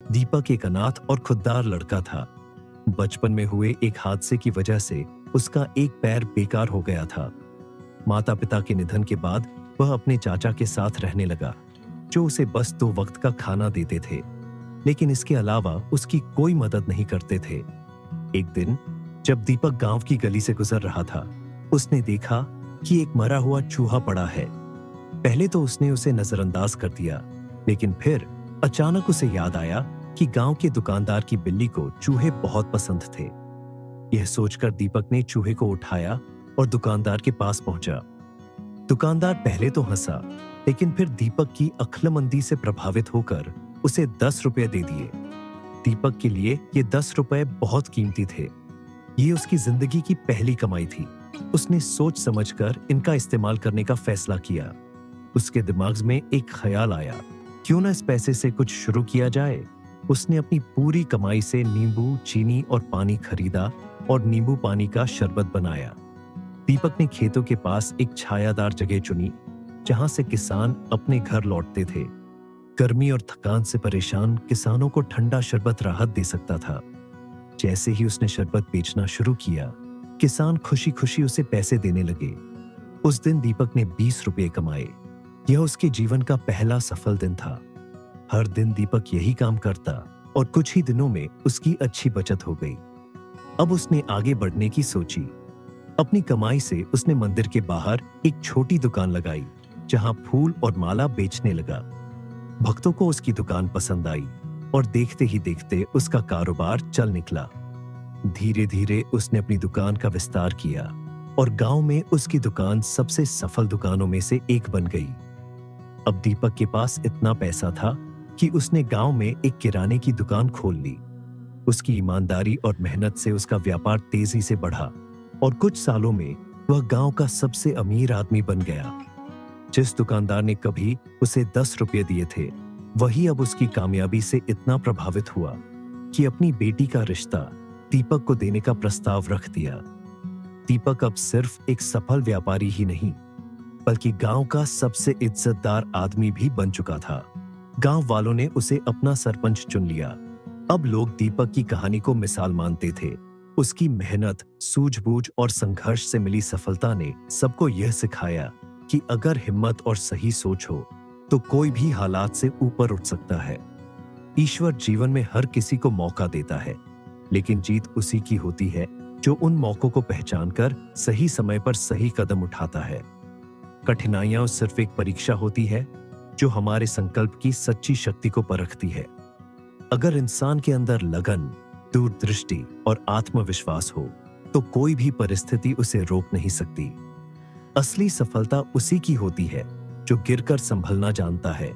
दीपक एक अनाथ और खुददार लड़का था। बचपन में हुए एक हादसे की वजह से उसका एक पैर बेकार हो गया था। माता पिता के निधन के बाद वह अपने चाचा के साथ रहने लगा, जो उसे बस 2 वक्त का खाना देते थे, लेकिन इसके अलावा उसकी कोई मदद नहीं करते थे। एक दिन जब दीपक गांव की गली से गुजर रहा था, उसने देखा कि एक मरा हुआ चूहा पड़ा है। पहले तो उसने उसे नजरअंदाज कर दिया, लेकिन फिर अचानक उसे याद आया कि गांव के दुकानदार की बिल्ली को चूहे बहुत पसंद थे। यह सोचकर दीपक ने चूहे को उठाया और दुकानदार के पास पहुंचा। दुकानदार पहले तो हंसा, लेकिन फिर दीपक की अक्लमंदी से प्रभावित होकर उसे 10 रुपए दे दिए। दीपक के लिए ये 10 रुपए बहुत कीमती थे। ये उसकी जिंदगी की पहली कमाई थी। उसने सोच समझकर इनका इस्तेमाल करने का फैसला किया। उसके दिमाग में एक ख्याल आया, क्यों ना इस पैसे से कुछ शुरू किया जाए। उसने अपनी पूरी कमाई से नींबू, चीनी और पानी खरीदा और नींबू पानी का शरबत बनाया। दीपक ने खेतों के पास एक छायादार जगह चुनी, जहां से किसान अपने घर लौटते थे। गर्मी और थकान से परेशान किसानों को ठंडा शरबत राहत दे सकता था। जैसे ही उसने शरबत बेचना शुरू किया, किसान खुशी खुशी उसे पैसे देने लगे। उस दिन दीपक ने 20 रुपए कमाए। यह उसके जीवन का पहला सफल दिन था। हर दिन दीपक यही काम करता और कुछ ही दिनों में उसकी अच्छी बचत हो गई। अब उसने आगे बढ़ने की सोची। अपनी कमाई से उसने मंदिर के बाहर एक छोटी दुकान लगाई, जहां फूल और माला बेचने लगा। भक्तों को उसकी दुकान पसंद आई और देखते ही देखते उसका कारोबार चल निकला। धीरे धीरे उसने अपनी दुकान का विस्तार किया और गांव में उसकी दुकान सबसे सफल दुकानों में से एक बन गई। अब दीपक के पास इतना पैसा था कि उसने गांव में एक किराने की दुकान खोल ली। उसकी ईमानदारी और मेहनत से उसका व्यापार तेजी से बढ़ा और कुछ सालों में वह गांव का सबसे अमीर आदमी बन गया। जिस दुकानदार ने कभी उसे 10 रुपये दिए थे, वही अब उसकी कामयाबी से इतना प्रभावित हुआ कि अपनी बेटी का रिश्ता दीपक को देने का प्रस्ताव रख दिया। दीपक अब सिर्फ एक सफल व्यापारी ही नहीं, बल्कि गांव का सबसे इज्जतदार आदमी भी बन चुका था। गांव वालों ने उसे अपना सरपंच चुन लिया। अब लोग दीपक की कहानी को मिसाल मानते थे। उसकी मेहनत, सूझबूझ और संघर्ष से मिली सफलता ने सबको यह सिखाया कि अगर हिम्मत और सही सोच हो तो कोई भी हालात से ऊपर उठ सकता है। ईश्वर जीवन में हर किसी को मौका देता है, लेकिन जीत उसी की होती है जो उन मौकों को पहचानकर सही समय पर सही कदम उठाता है। कठिनाइयां सिर्फ एक परीक्षा होती है जो हमारे संकल्प की सच्ची शक्ति को परखती है। अगर इंसान के अंदर लगन, दूरदृष्टि और आत्मविश्वास हो तो कोई भी परिस्थिति उसे रोक नहीं सकती। असली सफलता उसी की होती है जो गिरकर संभलना जानता है,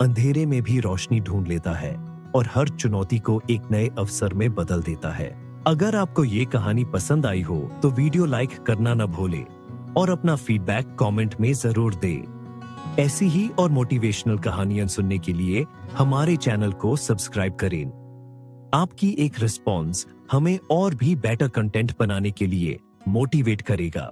अंधेरे में भी रोशनी ढूंढ लेता है और हर चुनौती को एक नए अवसर में बदल देता है। अगर आपको ये कहानी पसंद आई हो तो वीडियो लाइक करना न भूलें और अपना फीडबैक कमेंट में जरूर दें। ऐसी ही और मोटिवेशनल कहानियां सुनने के लिए हमारे चैनल को सब्सक्राइब करें। आपकी एक रिस्पॉन्स हमें और भी बेटर कंटेंट बनाने के लिए मोटिवेट करेगा।